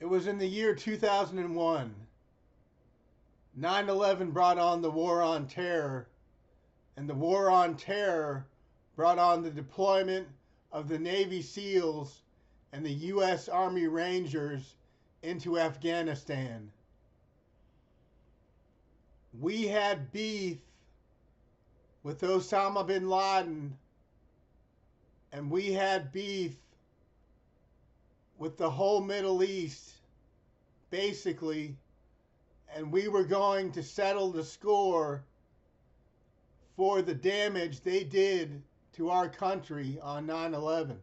It was in the year 2001. 9/11 brought on the War on Terror, and the War on Terror brought on the deployment of the Navy SEALs and the U.S. Army Rangers into Afghanistan. We had beef with Osama bin Laden, and we had beef with the whole Middle East, basically, and we were going to settle the score for the damage they did to our country on 9/11.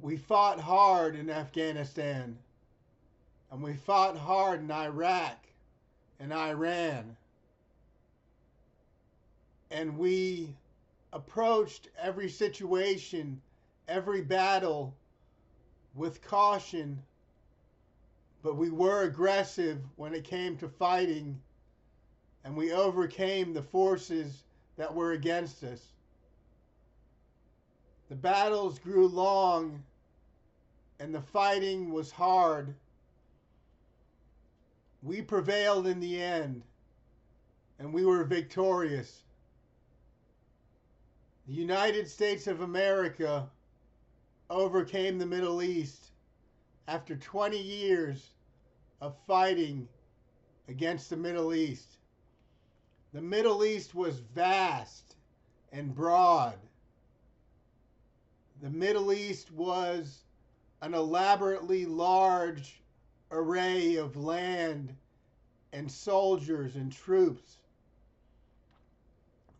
We fought hard in Afghanistan, and we fought hard in Iraq and Iran, and we approached every situation, every battle with caution, but we were aggressive when it came to fighting, and we overcame the forces that were against us. The battles grew long, and the fighting was hard. We prevailed in the end, and we were victorious. The United States of America overcame the Middle East after 20 years of fighting against the Middle East. The Middle East was vast and broad. The Middle East was an elaborately large array of land and soldiers and troops.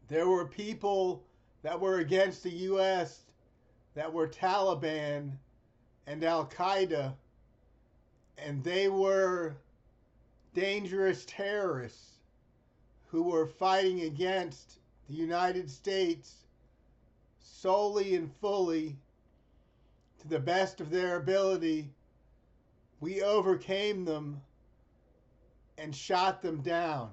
There were people that were against the U.S. that were Taliban and Al-Qaeda, and they were dangerous terrorists who were fighting against the United States solely and fully to the best of their ability. We overcame them and shot them down.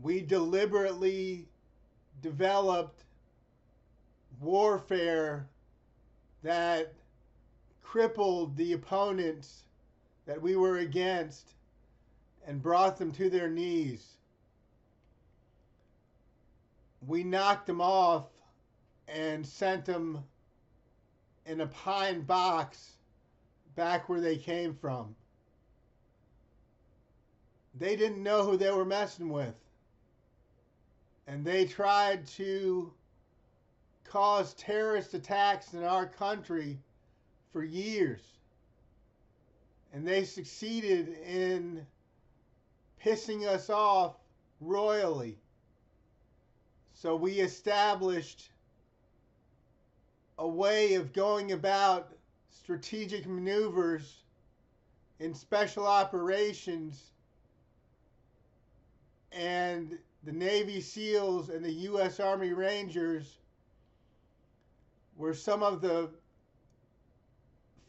We deliberately developed warfare that crippled the opponents that we were against and brought them to their knees. We knocked them off and sent them in a pine box back where they came from. They didn't know who they were messing with, and they tried to cause terrorist attacks in our country for years, and they succeeded in pissing us off royally. So we established a way of going about strategic maneuvers in special operations, and the Navy SEALs and the U.S. Army Rangers were some of the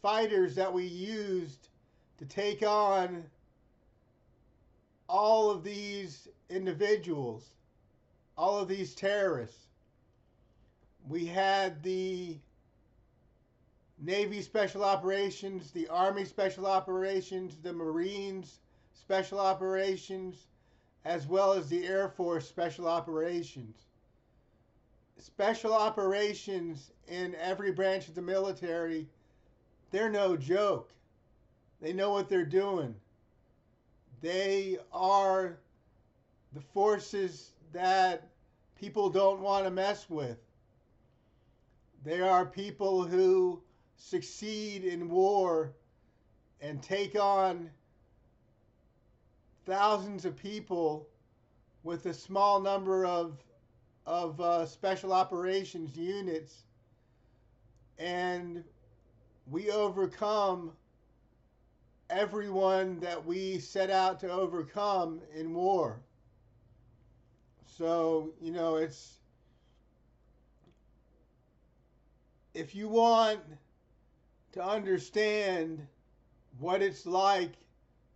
fighters that we used to take on all of these individuals, all of these terrorists. We had the Navy Special Operations, the Army Special Operations, the Marines Special Operations, as well as the Air Force Special Operations. Special operations in every branch of the military, they're no joke. They know what they're doing. They are the forces that people don't want to mess with. They are people who succeed in war and take on thousands of people with a small number of special operations units, and we overcome everyone that we set out to overcome in war. So, it's, if you want to understand what it's like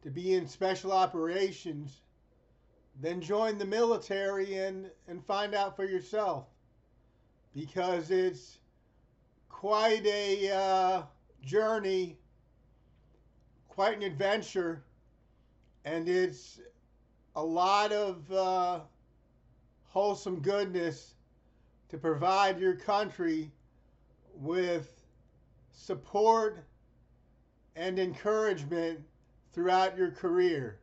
to be in special operations, then join the military and find out for yourself, because it's quite a journey, quite an adventure, and it's a lot of wholesome goodness to provide your country with support and encouragement throughout your career.